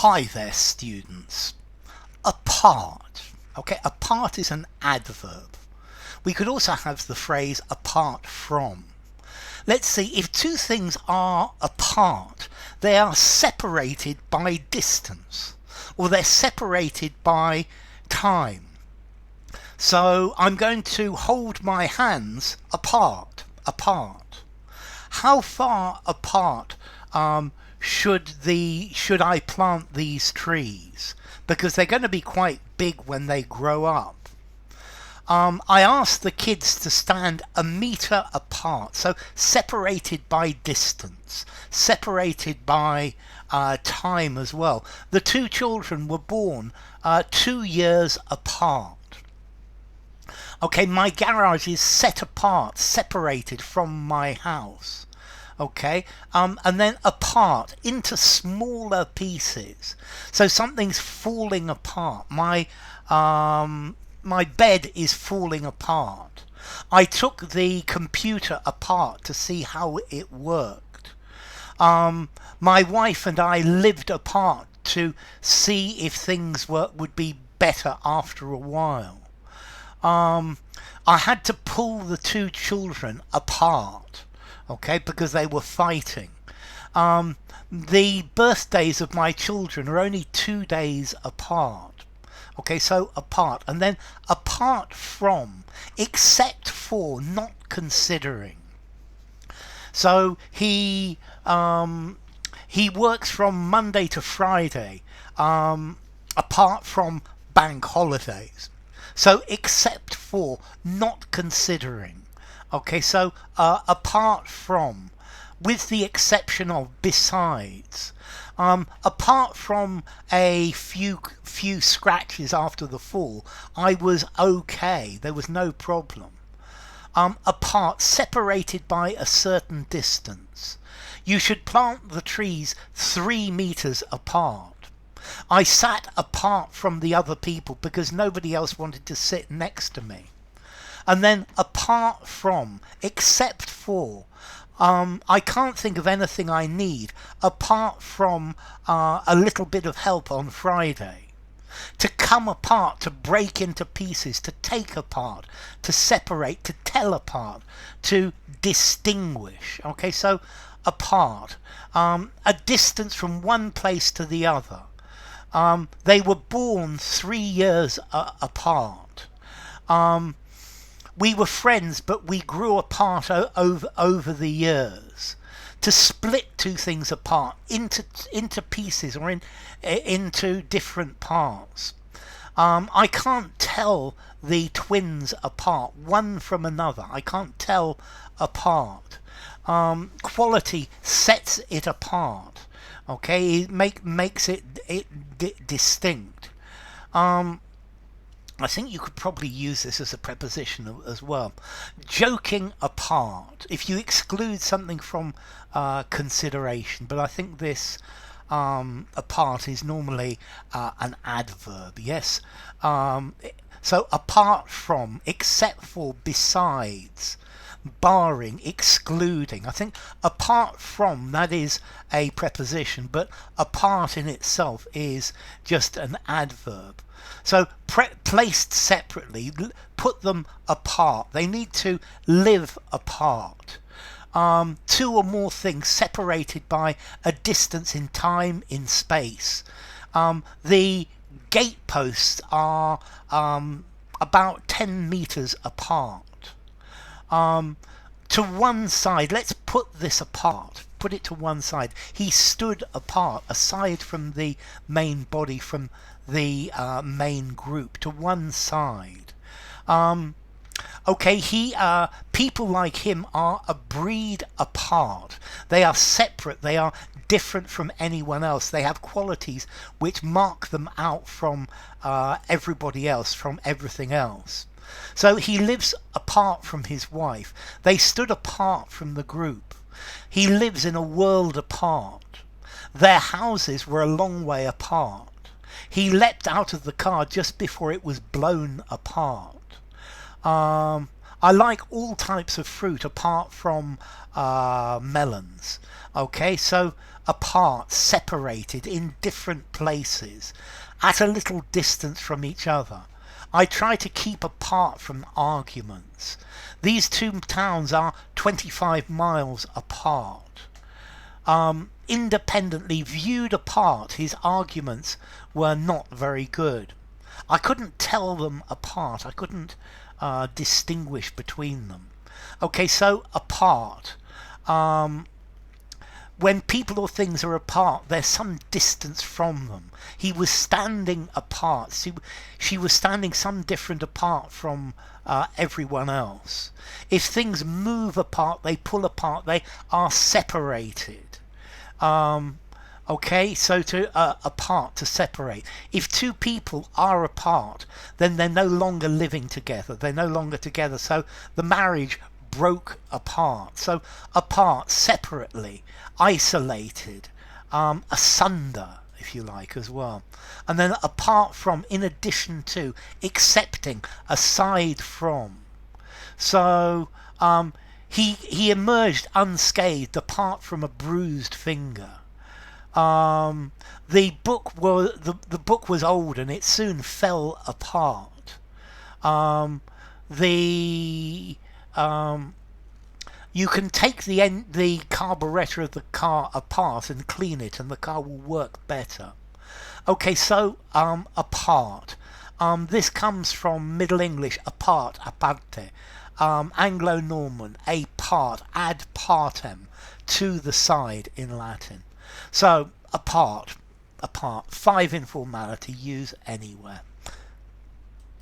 Hi there, students. Apart. Okay, apart is an adverb. We could also have the phrase apart from. Let's see, if two things are apart, they are separated by distance, or they're separated by time. So I'm going to hold my hands apart. How far apart should I plant these trees? Because they're going to be quite big when they grow up. I asked the kids to stand a metre apart, so separated by distance, separated by time as well. The two children were born 2 years apart. Okay, my garage is set apart, separated from my house. Okay, and then apart into smaller pieces. So something's falling apart. My bed is falling apart. I took the computer apart to see how it worked. My wife and I lived apart to see if things would be better after a while. I had to pull the two children apart, okay, because they were fighting. The birthdays of my children are only 2 days apart. Okay, so apart, and then apart from, except for, not considering. So he works from Monday to Friday, apart from bank holidays. So except for, not considering. Okay, so apart from, with the exception of, besides. Apart from a few scratches after the fall, I was okay. There was no problem. Apart, separated by a certain distance. You should plant the trees 3 meters apart. I sat apart from the other people because nobody else wanted to sit next to me. And then apart from, except for, I can't think of anything I need apart from a little bit of help on Friday. To come apart, to break into pieces, to take apart, to separate, to tell apart, to distinguish. Okay, so apart, a distance from one place to the other. They were born 3 years apart. We were friends, but we grew apart over the years. To split two things apart into pieces or into different parts. I can't tell the twins apart, one from another. I can't tell apart. Quality sets it apart. Okay, it makes it distinct. I think you could probably use this as a preposition as well. Joking apart, if you exclude something from consideration, but I think this apart is normally an adverb, yes? So apart from, except for, besides, barring, excluding. I think apart from, that is a preposition, but apart in itself is just an adverb. So placed separately, put them apart. They need to live apart. 2 or more things separated by a distance in time, in space. The gateposts are about 10 meters apart. To one side, let's put this apart. Put it to one side. He stood apart, aside from the main body, from the main group, to one side. Okay, people like him are a breed apart. They are separate. They are different from anyone else. They have qualities which mark them out from everybody else, from everything else. So he lives apart from his wife. They stood apart from the group. He lives in a world apart. Their houses were a long way apart. He leapt out of the car just before it was blown apart. I like all types of fruit apart from melons. Okay, so apart, separated in different places, at a little distance from each other. I try to keep apart from arguments. These two towns are 25 miles apart. Independently viewed apart, his arguments were not very good. I couldn't tell them apart. I couldn't distinguish between them. Okay, so apart. When people or things are apart, there's some distance from them. He was standing apart. She was standing some different apart from everyone else. If things move apart, they pull apart, they are separated. Okay, so to apart, to separate. If two people are apart, then they're no longer living together. They're no longer together. So the marriage broke apart. So apart, separately, isolated, asunder, if you like, as well. And then apart from, in addition to, accepting, aside from. So he emerged unscathed, apart from a bruised finger. The book was old and it soon fell apart. You can take the carburetor of the car apart and clean it, and the car will work better. Okay, so apart. This comes from Middle English, apart, aparte. Anglo-Norman, a part, ad partem, to the side in Latin. So apart, 5 informality, use anywhere.